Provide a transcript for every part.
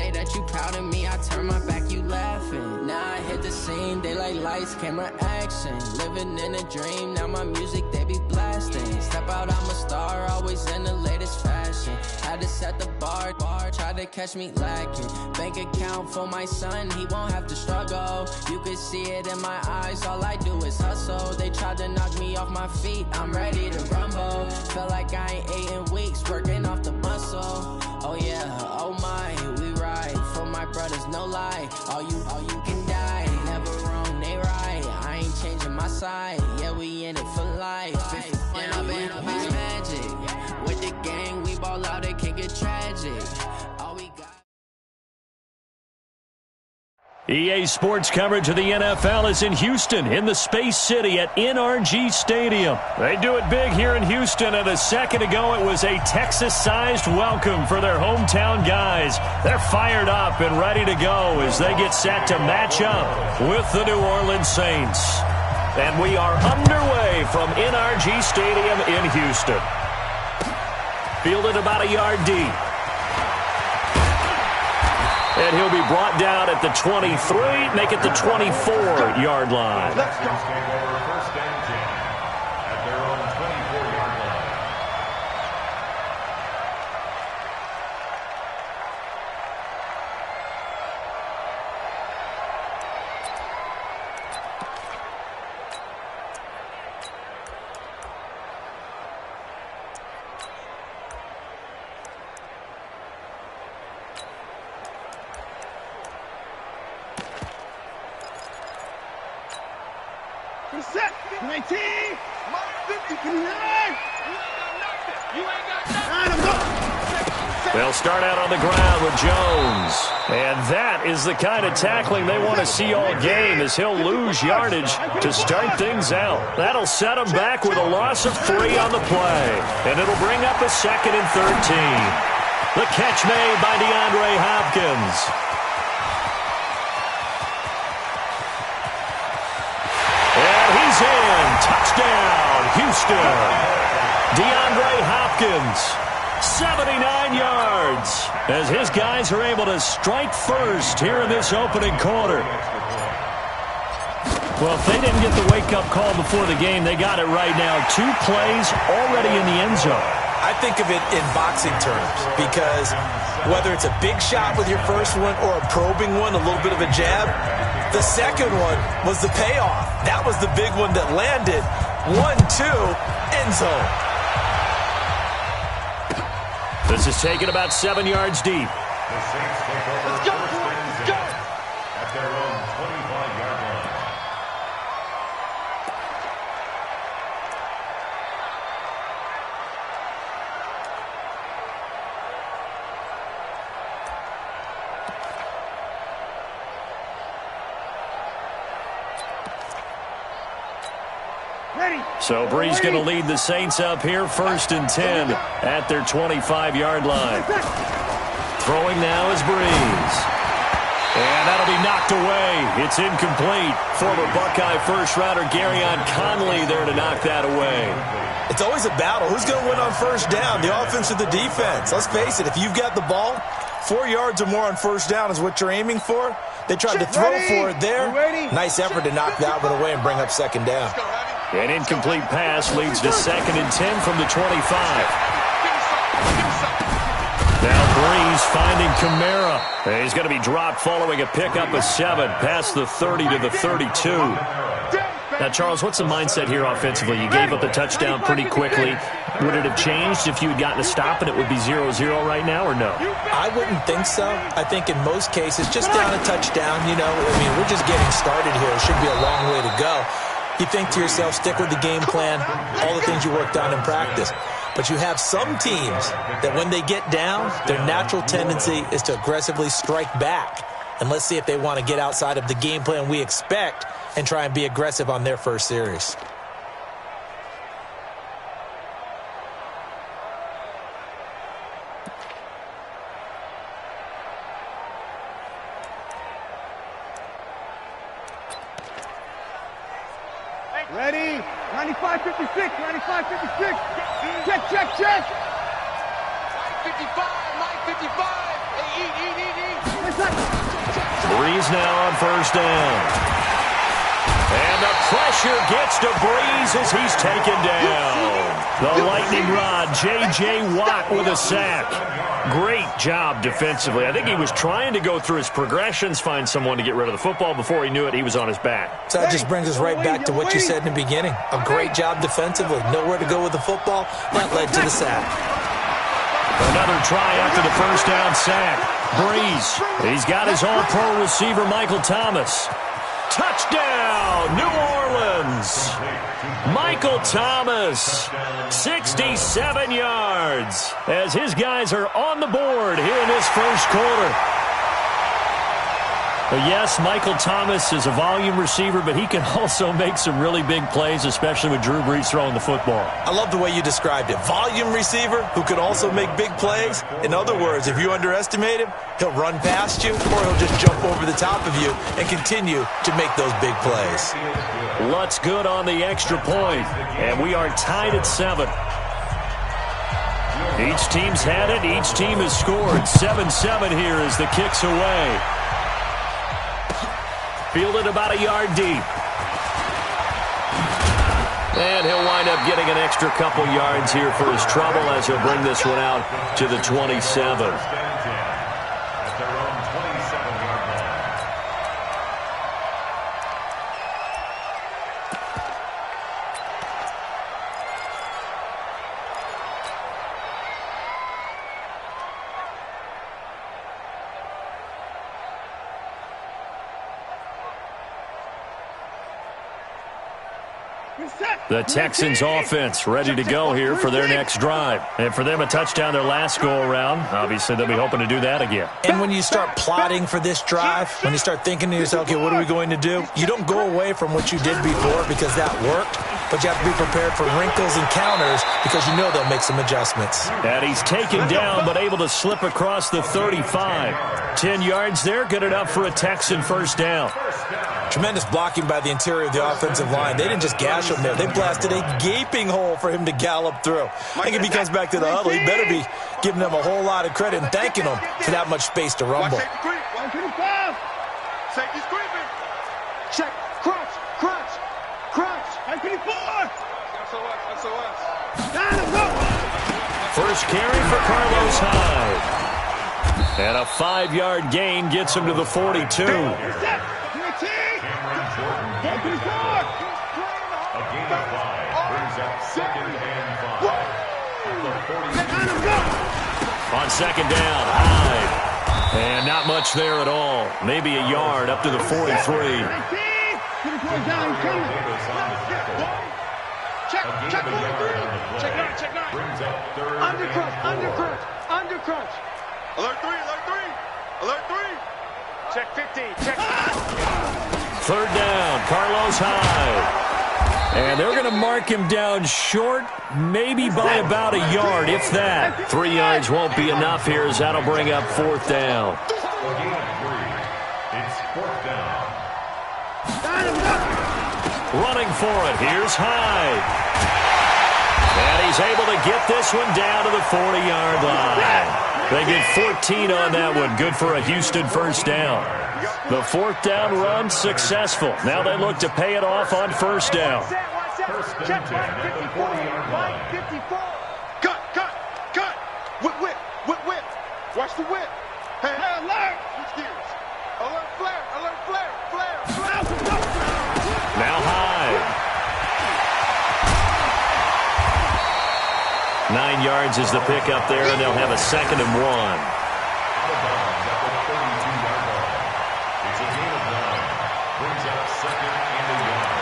say that you proud of me, I turn my back, you laughing. Now I hit the scene, they like lights, camera, action. Living in a dream, now my music, they be blasting. Step out, I'm a star, always in the latest fashion. Had to set the bar, try to catch me lacking. Bank account for my son, he won't have to struggle. You can see it in my eyes, all I do is hustle. They tried to knock me off my feet, I'm ready to rumble. Feel like I ain't ate in weeks, working off the muscle. Oh yeah, oh my, we ride for my brothers, no lie. All you can die, never wrong, they right. I ain't changing my side, yeah, we in it for life. And I've been magic. With the gang, we ball out, it can get tragic. All we got. EA Sports coverage of the NFL is in Houston, in the Space City at NRG Stadium. They do it big here in Houston, and a second ago it was a Texas-sized welcome for their hometown guys. They're fired up and ready to go as they get set to match up with the New Orleans Saints. And we are underway from NRG Stadium in Houston. Fielded about a yard deep. And he'll be brought down at the 23, make it the 24-yard line. Let's go. First and 10 at their own 24-yard line. Set, 19, 50, They'll start out on the ground with Jones. And that is the kind of tackling they want to see all game, as he'll lose yardage to start things out. That'll set him back with a loss of 3 on the play. And it'll bring up a 2nd and 13. The catch made by DeAndre Hopkins. He's in. Touchdown, Houston. DeAndre Hopkins, 79 yards, as his guys are able to strike first here in this opening quarter. Well, if they didn't get the wake-up call before the game, they got it right now. 2 plays already in the end zone. I think of it in boxing terms, because whether it's a big shot with your first one or a probing one, a little bit of a jab, the second one was the payoff. That was the big one that landed. 1-2, end zone. This is taken about 7 yards deep. The Saints take over. Let's go, let's go. At their own 25-yard line. So Brees going to lead the Saints up here, 1st and 10 at their 25-yard line. Throwing now is Brees. And that'll be knocked away. It's incomplete. Former Buckeye first-rounder Garyon Conley there to knock that away. It's always a battle. Who's going to win on first down, the offense or the defense? Let's face it, if you've got the ball, 4 yards or more on first down is what you're aiming for. They tried to throw for it there. Nice effort to knock that one away and bring up 2nd down. An incomplete pass leads to 2nd and 10 from the 25. Now Brees finding Kamara. He's going to be dropped following a pickup of 7 past the 30 to the 32. Now, Charles, what's the mindset here offensively? You gave up the touchdown pretty quickly. Would it have changed if you had gotten a stop and it would be 0-0 right now, or no? I wouldn't think so. I think in most cases, just down a touchdown, you know, I mean, we're just getting started here. It should be a long way to go. You think to yourself, stick with the game plan, all the things you worked on in practice. But you have some teams that when they get down, their natural tendency is to aggressively strike back. And let's see if they want to get outside of the game plan we expect and try and be aggressive on their first series. Ready? 95-56, 95-56. Check. 55, Mike 55. Hey, eat. Breeze now on first down. And the pressure gets to Breeze as he's taken down. The lightning rod, J.J. Watt with a sack. Great job defensively. I think he was trying to go through his progressions, find someone to get rid of the football. Before he knew it, he was on his back. So that just brings us right back to what you said in the beginning. A great job defensively. Nowhere to go with the football. That led to the sack. Another try after the first down sack. Breeze. He's got his all-pro receiver, Michael Thomas. Touchdown, New Orleans. Michael Thomas, 67 yards, as his guys are on the board here in this first quarter. But yes, Michael Thomas is a volume receiver, but he can also make some really big plays, especially with Drew Brees throwing the football. I love the way you described it. Volume receiver who can also make big plays. In other words, if you underestimate him, he'll run past you or he'll just jump over the top of you and continue to make those big plays. Lutz good on the extra point, and we are tied at 7. Each team's had it. Each team has scored. 7-7 here as the kick's away. Fielded about a yard deep. And he'll wind up getting an extra couple yards here for his trouble as he'll bring this one out to the 27. The Texans offense ready to go here for their next drive. And for them, a touchdown their last go-around. Obviously, they'll be hoping to do that again. And when you start plotting for this drive, when you start thinking to yourself, okay, what are we going to do? You don't go away from what you did before because that worked, but you have to be prepared for wrinkles and counters because you know they'll make some adjustments. And he's taken down but able to slip across the 35. 10 yards there, good enough for a Texan first down. Tremendous blocking by the interior of the offensive line. They didn't just gash him there. They blasted a gaping hole for him to gallop through. I think if he comes back to the huddle, he better be giving them a whole lot of credit and thanking them for that much space to rumble. Safety's creeping. Check. Crunch. Crunch. Crunch. 154. SOS. First carry for Carlos Hyde. And a 5-yard gain gets him to the 42. On second down, Hyde. And not much there at all. Maybe a yard up to the 43. Check 43. Check 9. Undercrunch. Alert 3. Check 15. Check. Third down, Carlos Hyde. And they're going to mark him down short, maybe by about a yard, if that. 3 yards won't be enough here as that'll bring up fourth down. It's fourth down. Running for it, here's Hyde. And he's able to get this one down to the 40-yard line. They get 14 on that one, good for a Houston first down. The fourth down run successful. Now they look to pay it off on first down. Check 54. Cut. Whip. Watch the whip. Hey, alert. Alert, flare. Now Hyde. 9 yards is the pickup there, and they'll have a 2nd and 1. It's a gain of 9. Brings up 2nd and a yard.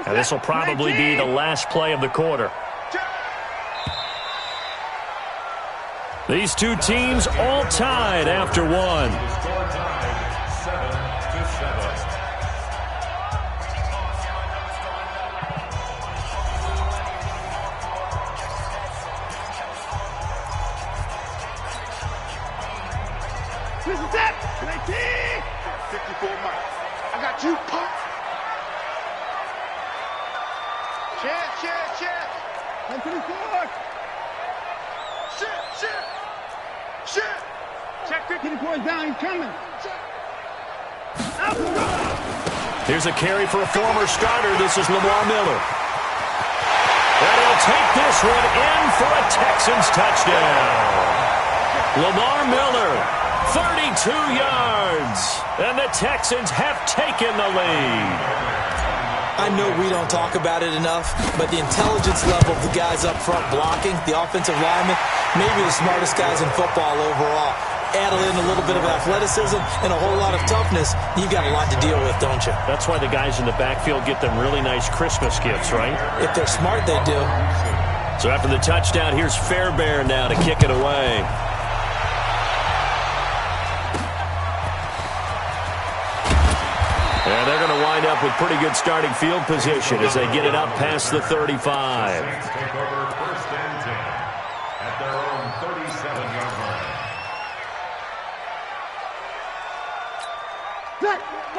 And this will probably be the last play of the quarter. These two teams all tied after one. Score tied 7-7. This is that. 54 Mike. I got you, punk. Shit. Come to the court. Shit. Check 50 points down. He's coming. Here's a carry for a former starter. This is Lamar Miller. And he'll take this one in for a Texans touchdown. Lamar Miller, 32 yards. And the Texans have taken the lead. I know we don't talk about it enough, but the intelligence level of the guys up front blocking, the offensive linemen, maybe the smartest guys in football overall. Add in a little bit of athleticism and a whole lot of toughness, you've got a lot to deal with, don't you? That's why the guys in the backfield get them really nice Christmas gifts, right? If they're smart, they do. So after the touchdown, here's Fairbairn now to kick it away. And they're going to wind up with pretty good starting field position as they get it up past the 35. Take over first and 10 at their own 37-yard line.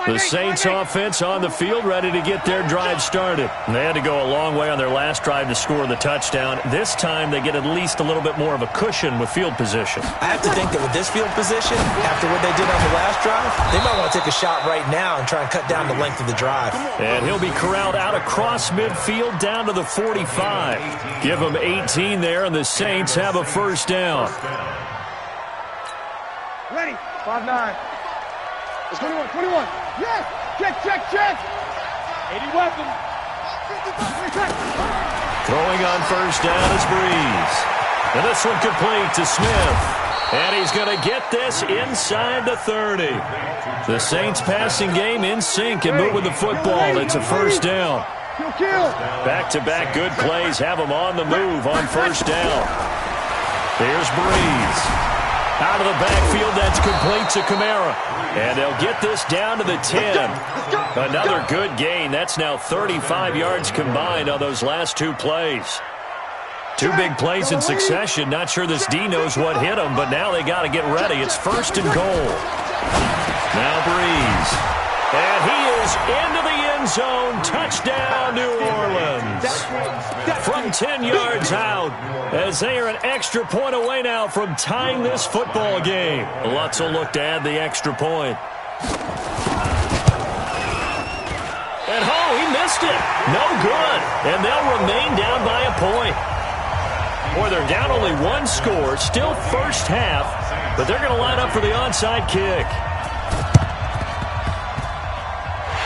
The Saints offense on the field ready to get their drive started. They had to go a long way on their last drive to score the touchdown. This time they get at least a little bit more of a cushion with field position. I have to think that with this field position, after what they did on the last drive, they might want to take a shot right now and try and cut down the length of the drive. And he'll be corralled out across midfield down to the 45. Give them 18 there, and the Saints have a first down. Ready. 5-9. It's 21. Yes. Check. 80 weapons. Throwing on first down is Breeze. And this one complete to Smith. And he's going to get this inside the 30. The Saints passing game in sync and moving the football. It's a first down. Back-to-back good plays have them on the move on first down. There's Breeze. Out of the backfield, that's complete to Kamara. And they'll get this down to the 10. Another good gain. That's now 35 yards combined on those last two plays. Two big plays in succession. Not sure this D knows what hit them, but now they got to get ready. It's first and goal. Now Breeze. And he is into the end zone. Touchdown, New Orleans. From 10 yards out, as they are an extra point away now from tying this football game. Lutz will look to add the extra point. And he missed it. No good. And they'll remain down by a point. Boy, they're down only one score. Still first half, but they're going to line up for the onside kick.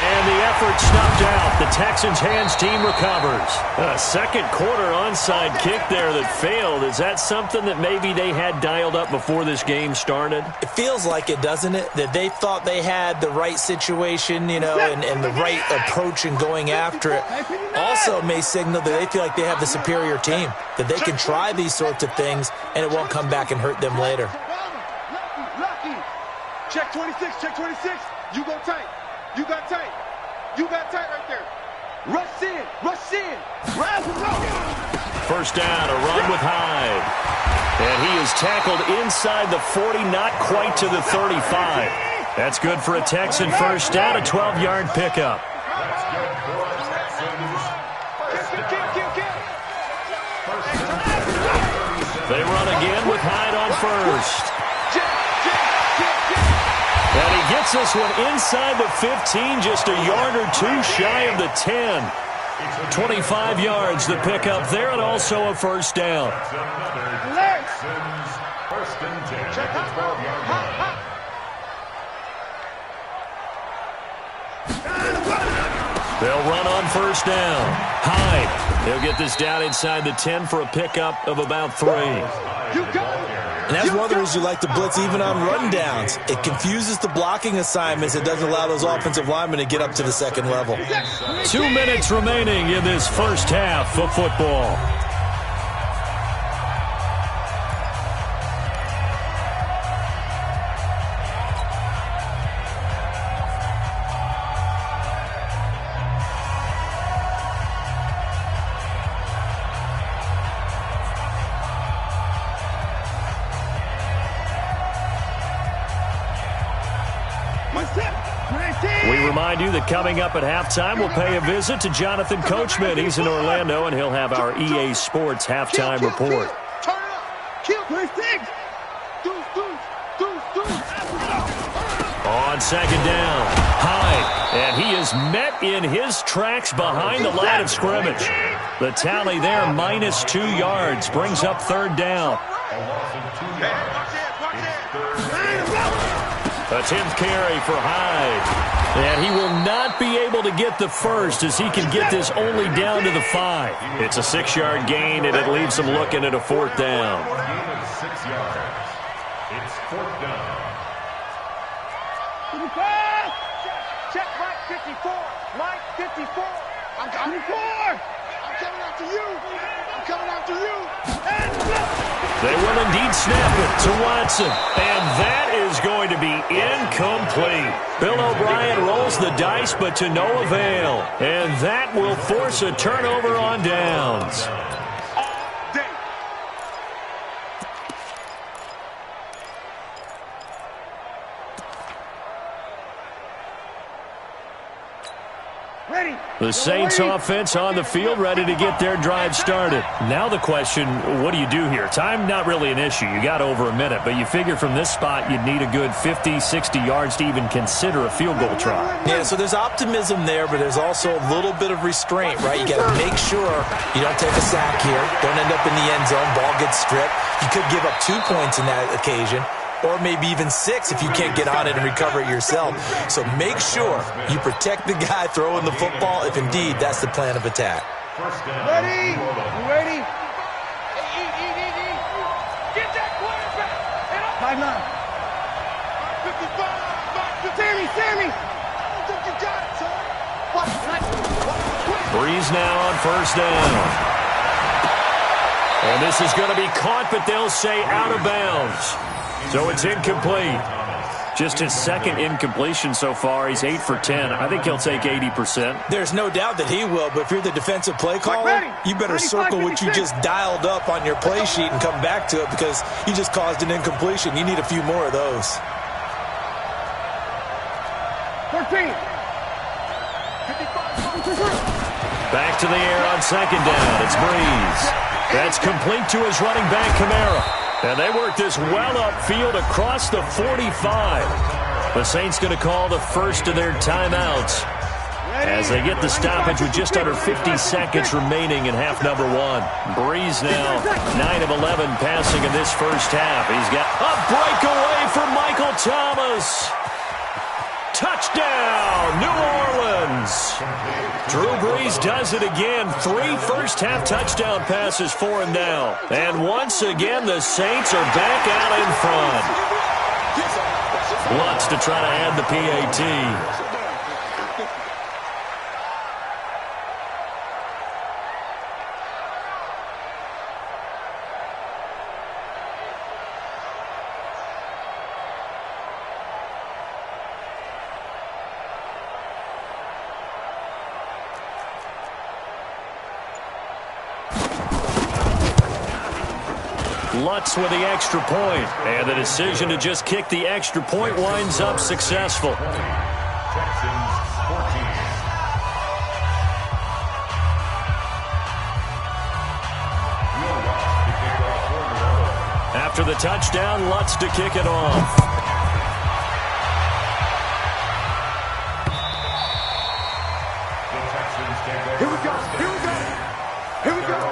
And the effort snuffed out. The Texans' hands team recovers. A second quarter onside kick there that failed. Is that something that maybe they had dialed up before this game started? It feels like it, doesn't it? That they thought they had the right situation, and the right approach in going after it. Also may signal that they feel like they have the superior team, that they can try these sorts of things and it won't come back and hurt them later. Lucky. Check 26. You go tight. You got tight right there. Rush in. Rise and go. First down, a run with Hyde. And he is tackled inside the 40, not quite to the 35. That's good for a Texan first down, a 12-yard pickup. That's good for a Texans. They run again with Hyde on first. And he gets this one inside the 15, just a yard or two shy of the 10. 25 yards the pickup there, and also a first down. First and 10 at the 12-yard line. They'll run on first down. Hyde. They'll get this down inside the 10 for a pickup of about 3. And that's one of the reasons you like to blitz even on rundowns. It confuses the blocking assignments. It doesn't allow those offensive linemen to get up to the second level. 2 minutes remaining in this first half of football. remind you that coming up at halftime, we'll pay a visit to Jonathan Coachman. He's in Orlando, and he'll have our EA Sports halftime report. Turn it up. Kill. Play six. On second down, Hyde, and he is met in his tracks behind the line of scrimmage. The tally there, -2 yards, brings up third down. A 10th carry for Hyde. And he will not be able to get the first as he can get this only down to the 5. It's a 6-yard gain, and it leaves him looking at a 4th down. Gain of 6 yards. It's 4th down. Check Mike 54. Mike 54. I'm coming after you. I'm coming after you. They will indeed snap it to Watson. And that is going to be incomplete. Bill O'Brien rolls the dice, but to no avail. And that will force a turnover on downs. The Saints offense on the field, ready to get their drive started. Now the question, what do you do here? Time not really an issue. You got over a minute, but you figure from this spot you'd need a good 50, 60 yards to even consider a field goal try. Yeah, so there's optimism there, but there's also a little bit of restraint, right? You got to make sure you don't take a sack here. Don't end up in the end zone. Ball gets stripped. You could give up 2 points in that occasion, or maybe even 6 if you can't get on it and recover it yourself. So make sure you protect the guy throwing the football if indeed that's the plan of attack. Ready? You ready? Get that quarterback! 5-9. 55. Sammy! I don't think you got it, son. Breeze now on first down. And this is going to be caught, but they'll say out of bounds. So it's incomplete. Just his second incompletion so far. He's 8 for 10. I think he'll take 80%. There's no doubt that he will, but if you're the defensive play caller, you better circle what you just dialed up on your play sheet and come back to it because you just caused an incompletion. You need a few more of those. 14. Back to the air on second down. It's Breeze. That's complete to his running back, Kamara. And they work this well upfield across the 45. The Saints going to call the first of their timeouts as they get the stoppage with just under 50 seconds remaining in half number 1. Breeze now 9 of 11 passing in this first half. He's got a breakaway for Michael Thomas. Touchdown, New Orleans. Drew Brees does it again. 3 first-half touchdown passes for him now. And once again, the Saints are back out in front. Lutz to try to add the PAT. Lutz with the extra point, and the decision to just kick the extra point winds up successful. After the touchdown, Lutz to kick it off. Here we go.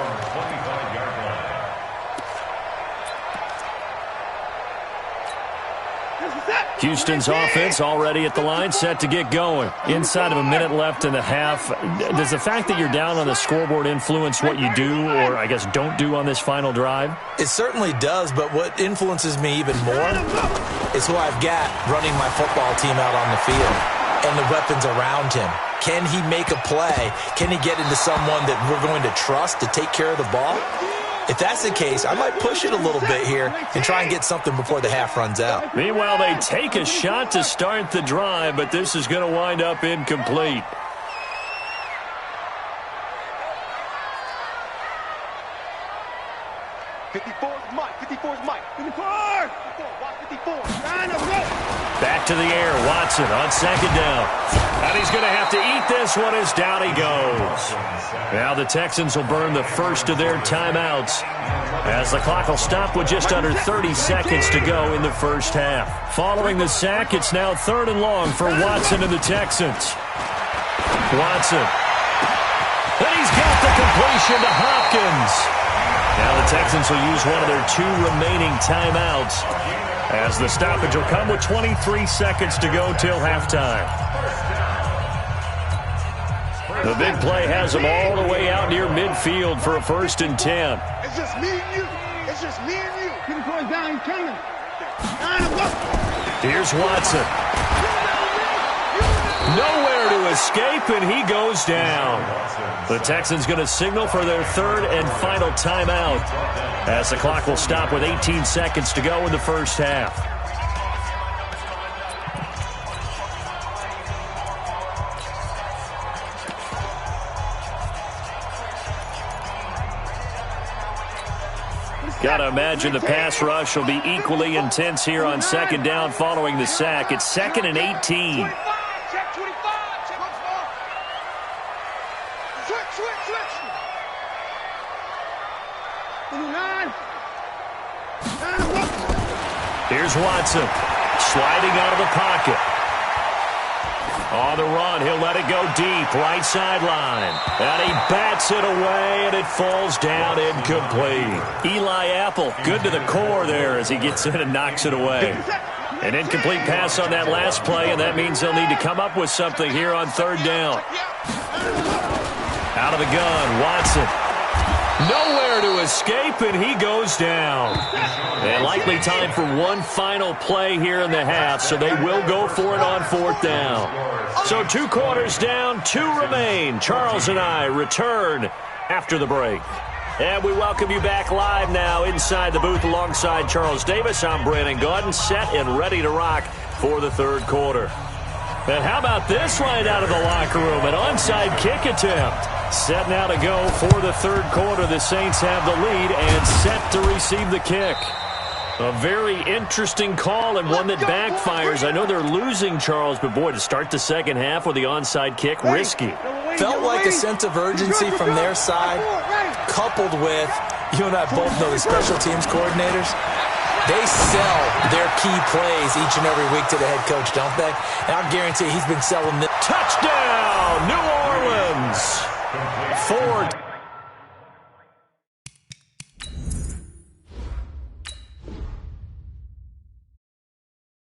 Houston's offense already at the line, set to get going. Inside of a minute left in the half. Does the fact that you're down on the scoreboard influence what you do, or I guess don't do on this final drive? It certainly does, but what influences me even more is who I've got running my football team out on the field and the weapons around him. Can he make a play? Can he get into someone that we're going to trust to take care of the ball? If that's the case, I might push it a little bit here and try and get something before the half runs out. Meanwhile, they take a shot to start the drive, but this is going to wind up incomplete. 54 is Mike. 54 is Mike. 54! Watch 54. Back to the air. Watson on second down. And he's going to have to eat this one as down he goes. Now the Texans will burn the first of their timeouts as the clock will stop with just under 30 seconds to go in the first half. Following the sack, it's now 3rd and long for Watson and the Texans. Watson. And he's got the completion to Hopkins. Now the Texans will use one of their 2 remaining timeouts as the stoppage will come with 23 seconds to go till halftime. The big play has them all the way out near midfield for a 1st and 10. It's just me and you. It's just me and you. Keep going down. He's coming. Here's Watson. Nowhere to escape, and he goes down. The Texans going to signal for their 3rd and final timeout as the clock will stop with 18 seconds to go in the first half. Got to imagine the pass rush will be equally intense here on 2nd down following the sack. It's 2nd and 18. Here's Watson, sliding out of the pocket. On the run, he'll let it go deep, right sideline. And he bats it away, and it falls down incomplete. Eli Apple, good to the core there as he gets in and knocks it away. An incomplete pass on that last play, and that means they'll need to come up with something here on 3rd down. Out of the gun, Watson. Nowhere to escape, and he goes down. And likely time for one final play here in the half, so they will go for it on 4th down. So 2 quarters down, 2 remain. Charles and I return after the break. And we welcome you back live now inside the booth alongside Charles Davis. I'm Brandon Gaudin, set and ready to rock for the 3rd quarter. And how about this line out of the locker room? An onside kick attempt. Set now to go for the 3rd quarter. The Saints have the lead and set to receive the kick. A very interesting call and one that backfires. I know they're losing, Charles, but boy, to start the 2nd half with the onside kick, risky. Felt like a sense of urgency from their side, coupled with, you and I both know the special teams coordinators. They sell their key plays each and every week to the head coach, don't they? And I'll guarantee he's been selling this. Touchdown, New Orleans. 4